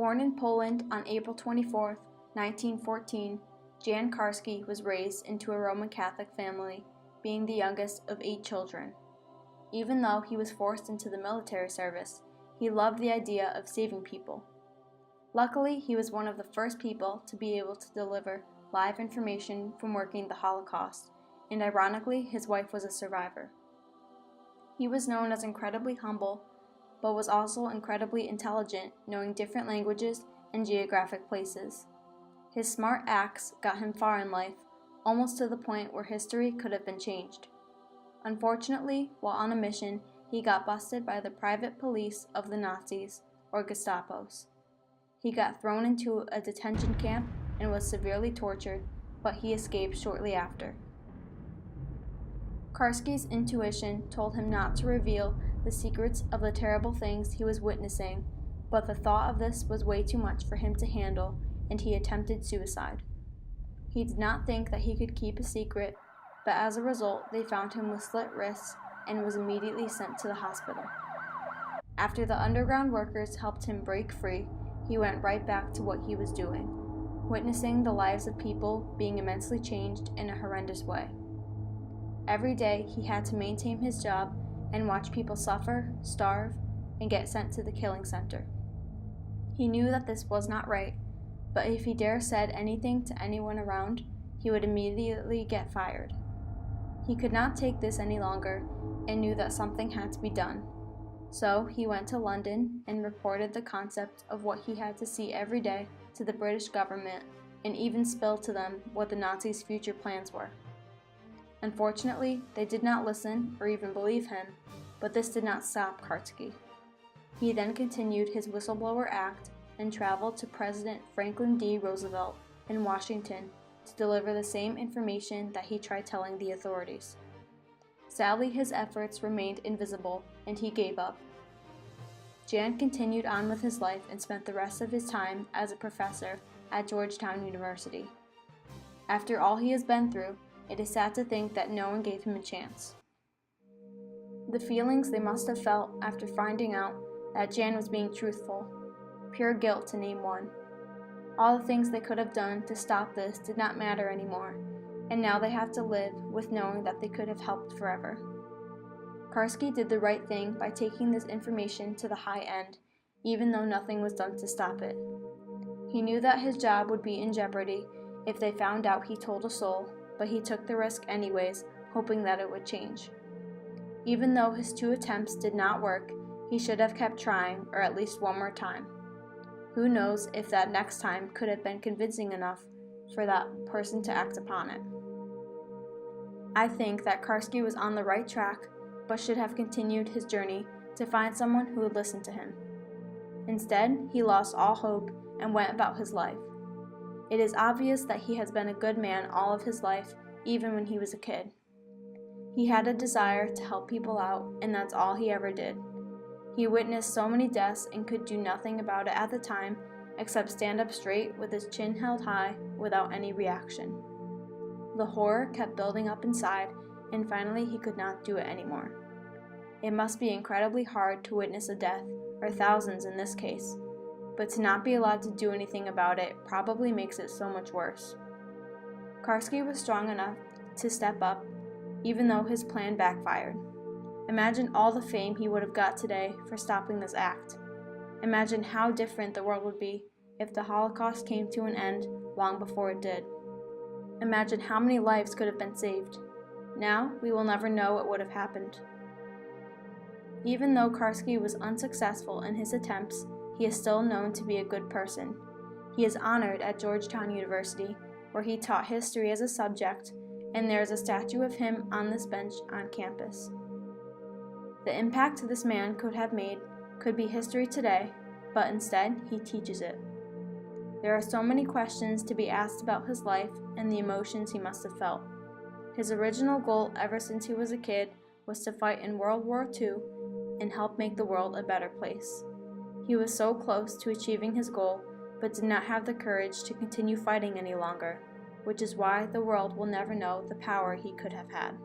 Born in Poland on April 24, 1914, Jan Karski was raised into a Roman Catholic family, being the youngest of 8 children. Even though he was forced into the military service, he loved the idea of saving people. Luckily, he was one of the first people to be able to deliver live information from working the Holocaust, and ironically, his wife was a survivor. He was known as incredibly humble, but was also incredibly intelligent, knowing different languages and geographic places. His smart acts got him far in life, almost to the point where history could have been changed. Unfortunately, while on a mission, he got busted by the private police of the Nazis, or Gestapos. He got thrown into a detention camp and was severely tortured, but he escaped shortly after. Karski's intuition told him not to reveal the secrets of the terrible things he was witnessing, but the thought of this was way too much for him to handle, and he attempted suicide. He did not think that he could keep a secret, but as a result, they found him with slit wrists and was immediately sent to the hospital. After the underground workers helped him break free, he went right back to what he was doing, witnessing the lives of people being immensely changed in a horrendous way. Every day, he had to maintain his job and watch people suffer, starve, and get sent to the killing center. He knew that this was not right, but if he dare said anything to anyone around, he would immediately get fired. He could not take this any longer and knew that something had to be done. So he went to London and reported the concept of what he had to see every day to the British government, and even spilled to them what the Nazis' future plans were. Unfortunately, they did not listen or even believe him, but this did not stop Karski. He then continued his whistleblower act and traveled to President Franklin D. Roosevelt in Washington to deliver the same information that he tried telling the authorities. Sadly, his efforts remained invisible, and he gave up. Jan continued on with his life and spent the rest of his time as a professor at Georgetown University. After all he has been through, it is sad to think that no one gave him a chance. The feelings they must have felt after finding out that Jan was being truthful, pure guilt to name one. All the things they could have done to stop this did not matter anymore, and now they have to live with knowing that they could have helped forever. Karski did the right thing by taking this information to the high end, even though nothing was done to stop it. He knew that his job would be in jeopardy if they found out he told a soul, but he took the risk anyways, hoping that it would change. Even though his 2 attempts did not work, he should have kept trying, or at least one more time. Who knows if that next time could have been convincing enough for that person to act upon it. I think that Karski was on the right track, but should have continued his journey to find someone who would listen to him. Instead, he lost all hope and went about his life. It is obvious that he has been a good man all of his life, even when he was a kid. He had a desire to help people out, and that's all he ever did. He witnessed so many deaths and could do nothing about it at the time except stand up straight with his chin held high without any reaction. The horror kept building up inside, and finally he could not do it anymore. It must be incredibly hard to witness a death, or thousands in this case, but to not be allowed to do anything about it probably makes it so much worse. Karski was strong enough to step up, even though his plan backfired. Imagine all the fame he would have got today for stopping this act. Imagine how different the world would be if the Holocaust came to an end long before it did. Imagine how many lives could have been saved. Now, we will never know what would have happened. Even though Karski was unsuccessful in his attempts, he is still known to be a good person. He is honored at Georgetown University, where he taught history as a subject, and there is a statue of him on this bench on campus. The impact this man could have made could be history today, but instead, he teaches it. There are so many questions to be asked about his life and the emotions he must have felt. His original goal ever since he was a kid was to fight in World War II and help make the world a better place. He was so close to achieving his goal, but did not have the courage to continue fighting any longer, which is why the world will never know the power he could have had.